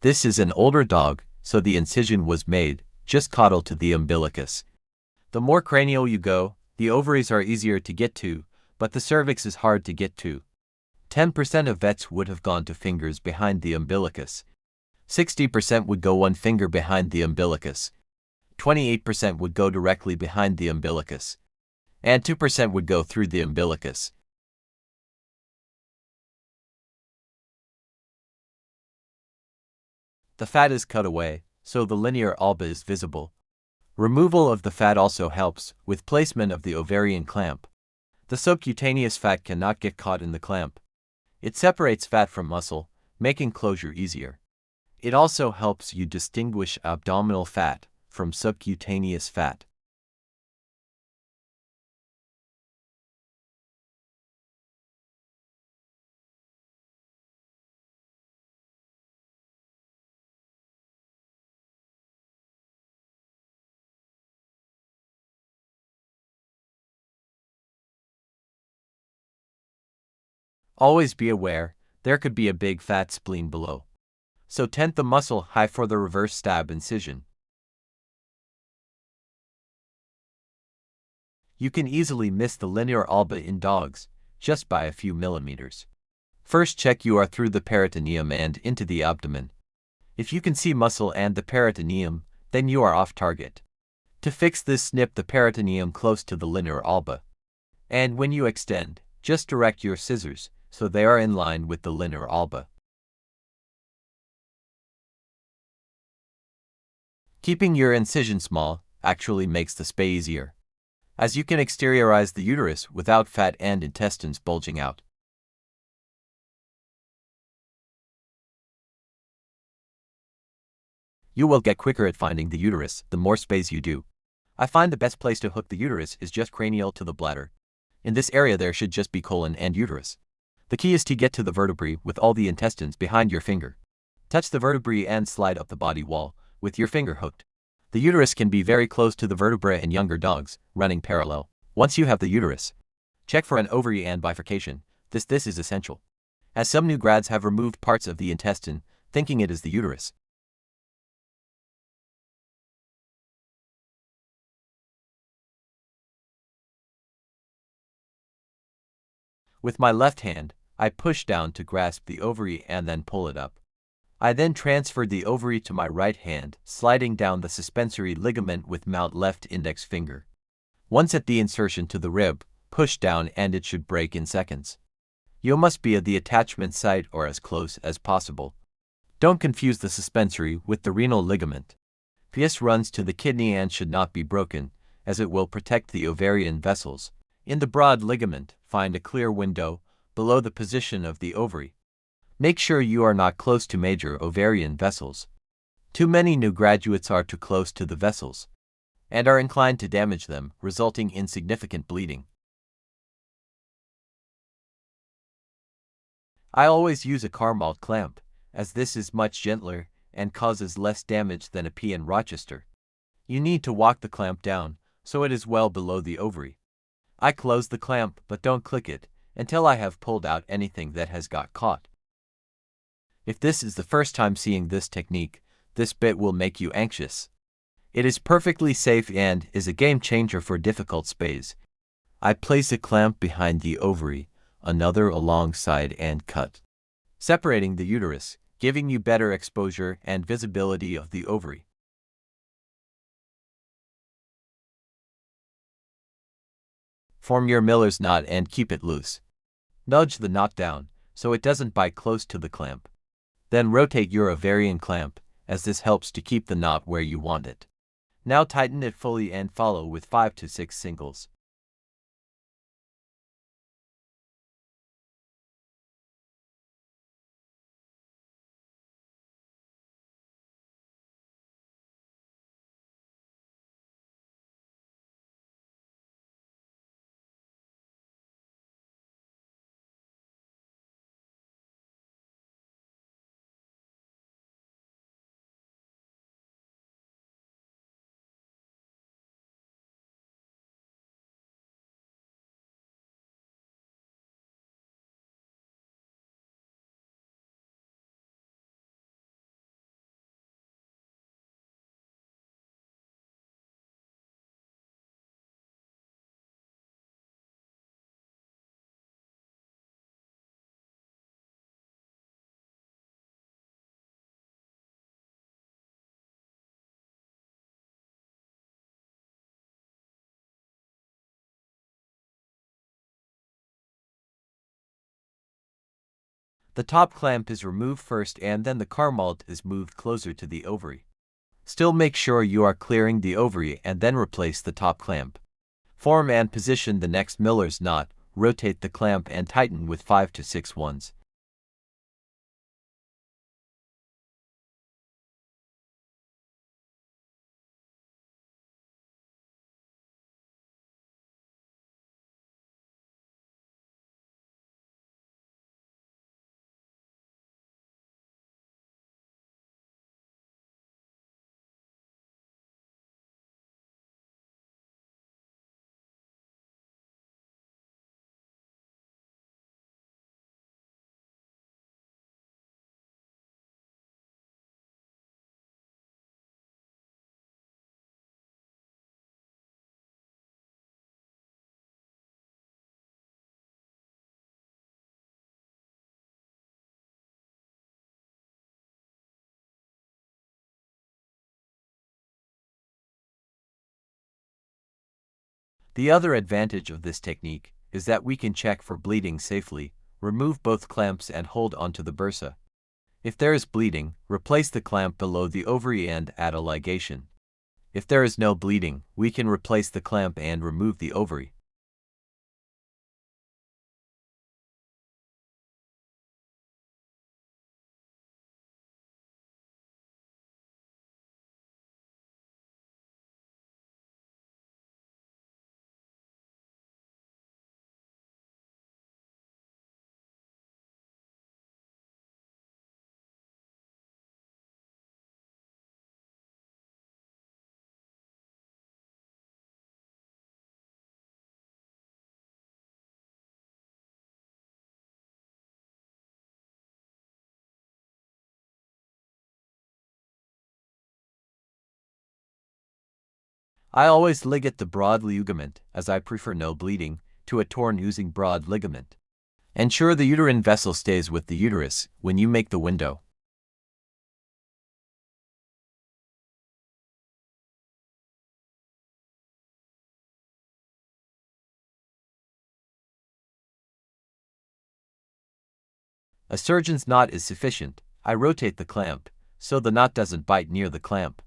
This is an older dog, so the incision was made just caudal to the umbilicus. The more cranial you go, the ovaries are easier to get to, but the cervix is hard to get to. 10% of vets would have gone to fingers behind the umbilicus. 60% would go one finger behind the umbilicus. 28% would go directly behind the umbilicus. And 2% would go through the umbilicus. The fat is cut away, so the linear alba is visible. Removal of the fat also helps with placement of the ovarian clamp. The subcutaneous fat cannot get caught in the clamp. It separates fat from muscle, making closure easier. It also helps you distinguish abdominal fat from subcutaneous fat. Always be aware, there could be a big fat spleen below. So tent the muscle high for the reverse stab incision. You can easily miss the linear alba in dogs, just by a few millimeters. First check you are through the peritoneum and into the abdomen. If you can see muscle and the peritoneum, then you are off target. To fix this, snip the peritoneum close to the linear alba. And when you extend, just direct your scissors so they are in line with the linear alba. Keeping your incision small actually makes the spay easier, as you can exteriorize the uterus without fat and intestines bulging out. You will get quicker at finding the uterus the more space you do. I find the best place to hook the uterus is just cranial to the bladder. In this area there should just be colon and uterus. The key is to get to the vertebrae with all the intestines behind your finger. Touch the vertebrae and slide up the body wall with your finger hooked. The uterus can be very close to the vertebrae in younger dogs, running parallel. Once you have the uterus, check for an ovary and bifurcation. This is essential, as some new grads have removed parts of the intestine, thinking it is the uterus. With my left hand, I push down to grasp the ovary and then pull it up. I then transferred the ovary to my right hand, sliding down the suspensory ligament with my left index finger. Once at the insertion to the rib, push down and it should break in seconds. You must be at the attachment site or as close as possible. Don't confuse the suspensory with the renal ligament. This runs to the kidney and should not be broken, as it will protect the ovarian vessels. In the broad ligament, find a clear window below the position of the ovary. Make sure you are not close to major ovarian vessels. Too many new graduates are too close to the vessels and are inclined to damage them, resulting in significant bleeding. I always use a Carmalt clamp, as this is much gentler and causes less damage than a P.N. Rochester. You need to walk the clamp down so it is well below the ovary. I close the clamp but don't click it until I have pulled out anything that has got caught. If this is the first time seeing this technique, this bit will make you anxious. It is perfectly safe and is a game changer for difficult spays. I place a clamp behind the ovary, another alongside and cut, separating the uterus, giving you better exposure and visibility of the ovary. Form your Miller's knot and keep it loose. Nudge the knot down so it doesn't bite close to the clamp. Then rotate your ovarian clamp, as this helps to keep the knot where you want it. Now tighten it fully and follow with 5 to 6 singles. The top clamp is removed first and then the carmalt is moved closer to the ovary. Still make sure you are clearing the ovary and then replace the top clamp. Form and position the next miller's knot, rotate the clamp and tighten with 5 to 6 ones. The other advantage of this technique is that we can check for bleeding safely, remove both clamps and hold onto the bursa. If there is bleeding, replace the clamp below the ovary and add a ligation. If there is no bleeding, we can replace the clamp and remove the ovary. I always ligate the broad ligament, as I prefer no bleeding, to a torn using broad ligament. Ensure the uterine vessel stays with the uterus when you make the window. A surgeon's knot is sufficient. I rotate the clamp, so the knot doesn't bite near the clamp.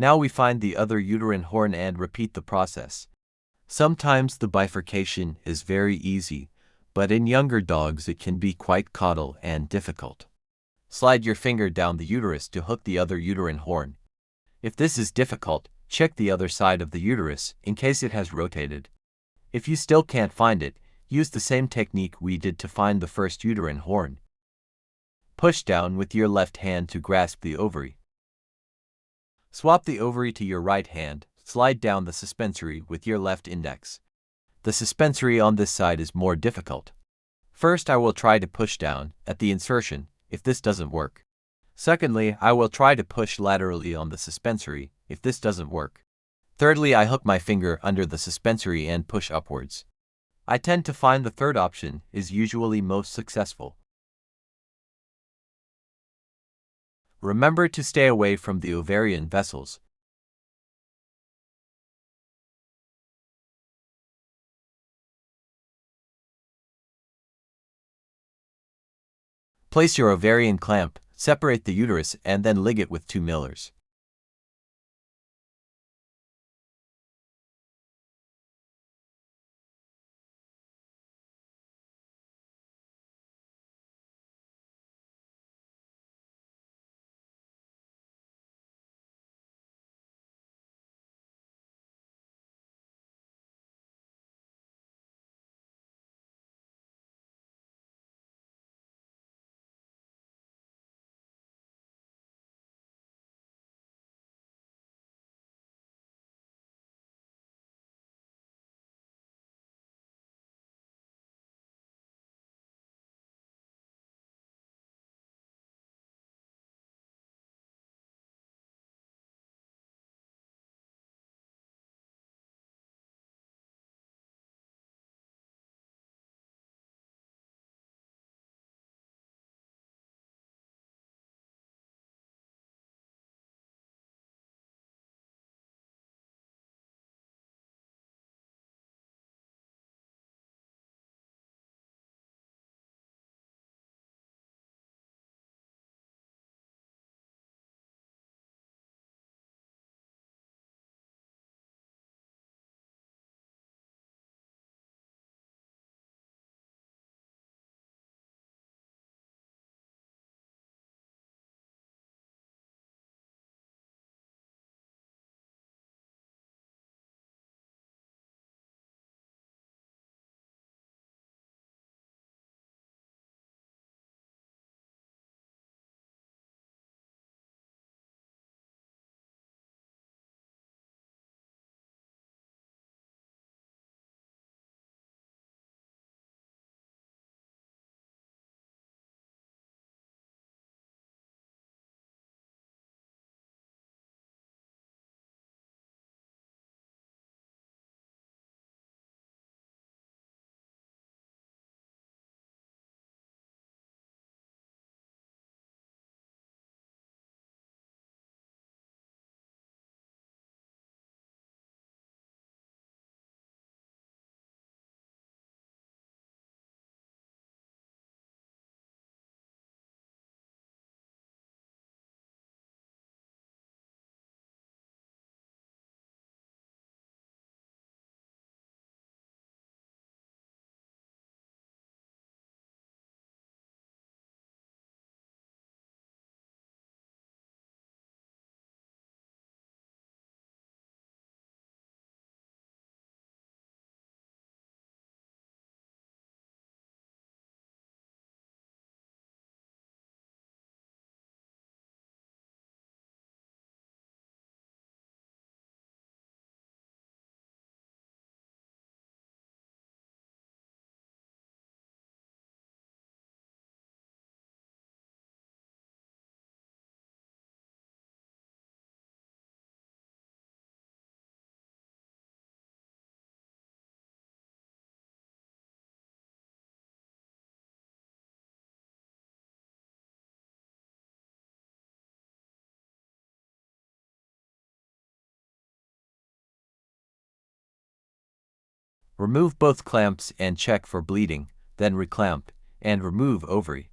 Now we find the other uterine horn and repeat the process. Sometimes the bifurcation is very easy, but in younger dogs it can be quite caudal and difficult. Slide your finger down the uterus to hook the other uterine horn. If this is difficult, check the other side of the uterus in case it has rotated. If you still can't find it, use the same technique we did to find the first uterine horn. Push down with your left hand to grasp the ovary. Swap the ovary to your right hand, slide down the suspensory with your left index. The suspensory on this side is more difficult. First, I will try to push down at the insertion, if this doesn't work. Secondly, I will try to push laterally on the suspensory, if this doesn't work. Thirdly, I hook my finger under the suspensory and push upwards. I tend to find the third option is usually most successful. Remember to stay away from the ovarian vessels. Place your ovarian clamp, separate the uterus and then ligate with 2 millers. Remove both clamps and check for bleeding, then reclamp, and remove ovary.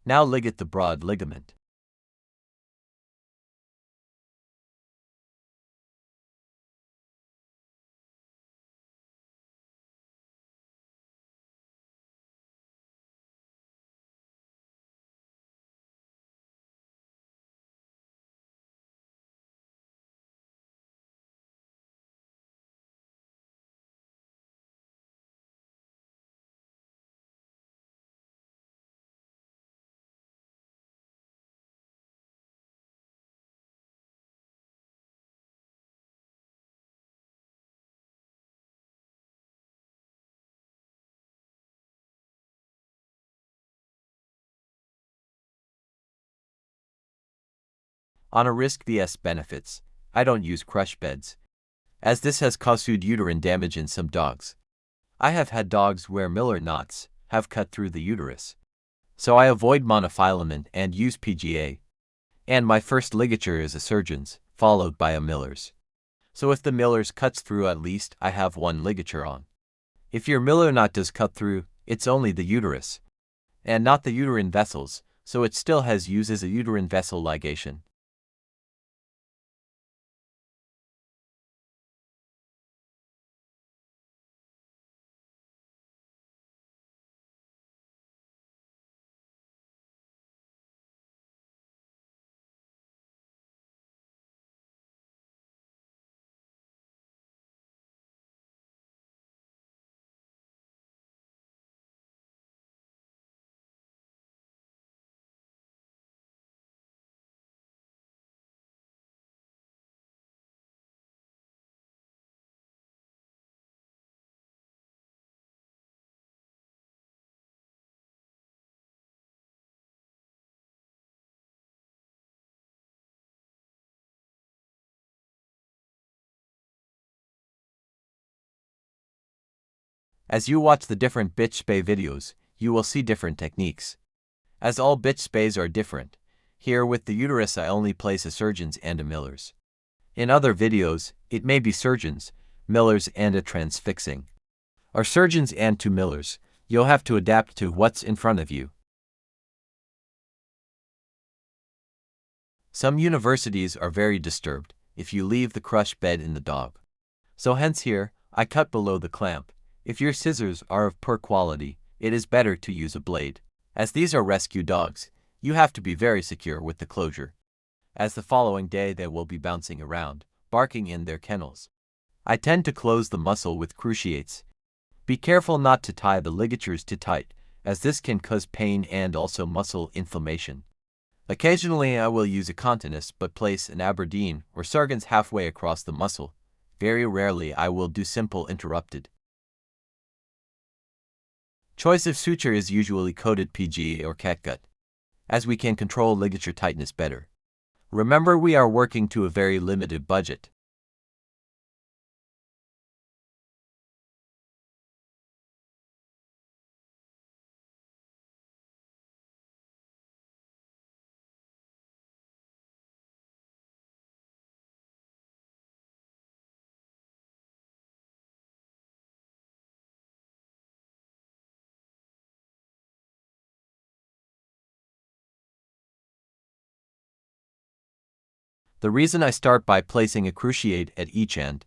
Now ligate the broad ligament. On a risk vs benefits, I don't use crush beds, as this has caused uterine damage in some dogs. I have had dogs where Miller knots have cut through the uterus. So I avoid monofilament and use PGA. And my first ligature is a surgeon's, followed by a Miller's. So if the Miller's cuts through, at least I have one ligature on. If your Miller knot does cut through, it's only the uterus, and not the uterine vessels, so it still has use as a uterine vessel ligation. As you watch the different bitch spay videos, you will see different techniques. As all bitch spays are different, here with the uterus I only place a surgeon's and a Miller's. In other videos, it may be surgeons, Millers and a transfixing. Or surgeons and two Millers, you'll have to adapt to what's in front of you. Some universities are very disturbed if you leave the crush bed in the dog. So hence here, I cut below the clamp. If your scissors are of poor quality, it is better to use a blade. As these are rescue dogs, you have to be very secure with the closure, as the following day they will be bouncing around, barking in their kennels. I tend to close the muscle with cruciates. Be careful not to tie the ligatures too tight, as this can cause pain and also muscle inflammation. Occasionally I will use a continus but place an Aberdeen or Sargans halfway across the muscle. Very rarely I will do simple interrupted. Choice of suture is usually coated PGA or catgut, as we can control ligature tightness better. Remember, we are working to a very limited budget. The reason I start by placing a cruciate at each end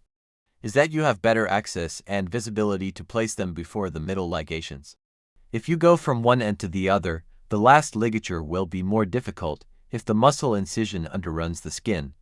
is that you have better access and visibility to place them before the middle ligations. If you go from one end to the other, the last ligature will be more difficult if the muscle incision underruns the skin.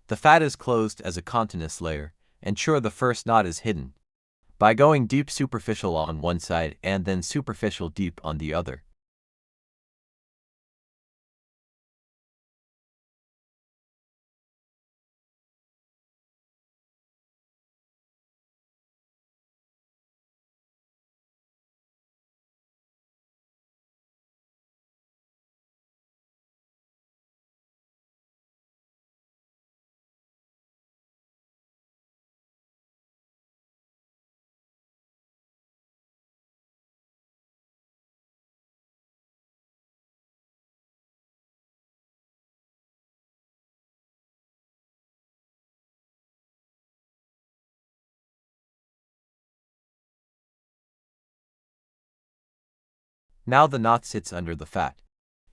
The fat is closed as a continuous layer, ensure the first knot is hidden by going deep superficial on one side and then superficial deep on the other. Now the knot sits under the fat.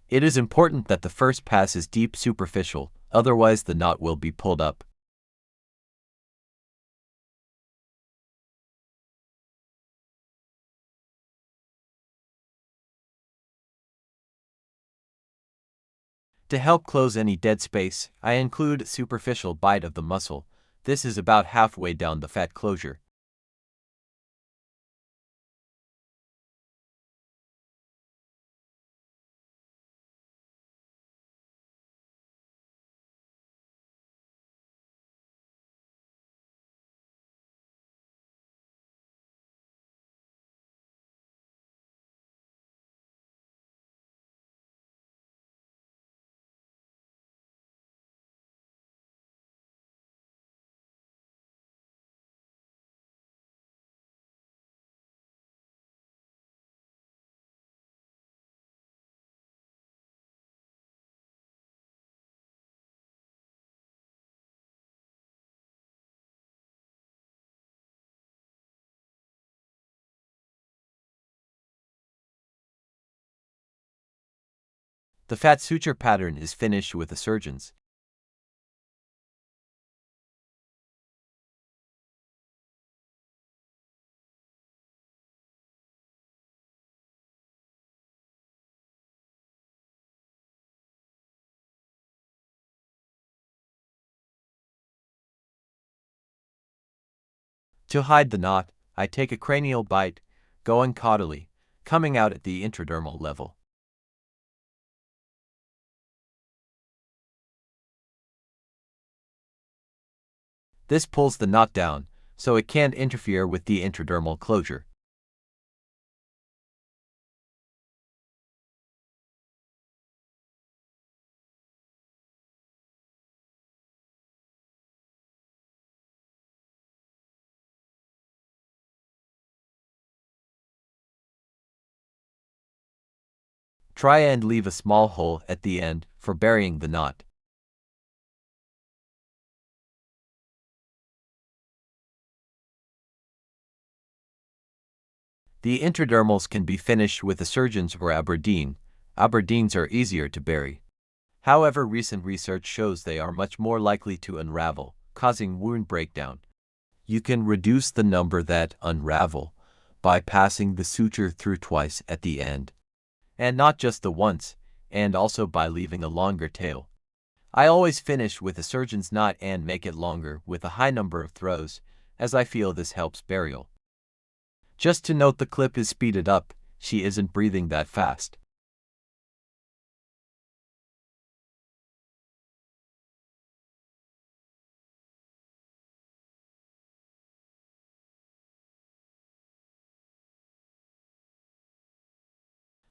It is important that the first pass is deep superficial, otherwise the knot will be pulled up. To help close any dead space, I include superficial bite of the muscle. This is about halfway down the fat closure. The fat suture pattern is finished with the surgeons. To hide the knot, I take a cranial bite, going caudally, coming out at the intradermal level. This pulls the knot down, so it can't interfere with the intradermal closure. Try and leave a small hole at the end for burying the knot. The intradermals can be finished with the surgeons or Aberdeen. Aberdeens are easier to bury. However, recent research shows they are much more likely to unravel, causing wound breakdown. You can reduce the number that unravel by passing the suture through twice at the end. And not just the once, and also by leaving a longer tail. I always finish with a surgeon's knot and make it longer with a high number of throws, as I feel this helps burial. Just to note, the clip is speeded up, she isn't breathing that fast.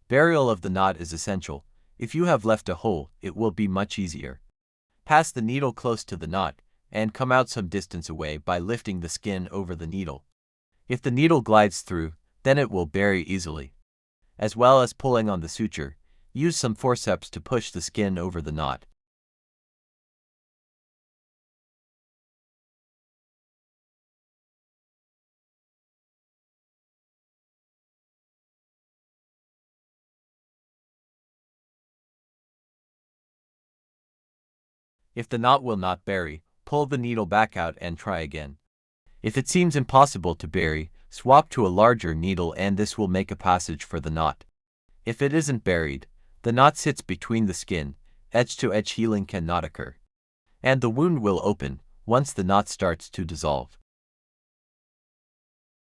Burial of the knot is essential. If you have left a hole, it will be much easier. Pass the needle close to the knot, and come out some distance away by lifting the skin over the needle. If the needle glides through, then it will bury easily. As well as pulling on the suture, use some forceps to push the skin over the knot. If the knot will not bury, pull the needle back out and try again. If it seems impossible to bury, swap to a larger needle and this will make a passage for the knot. If it isn't buried, the knot sits between the skin, edge-to-edge healing cannot occur. and the wound will open once the knot starts to dissolve.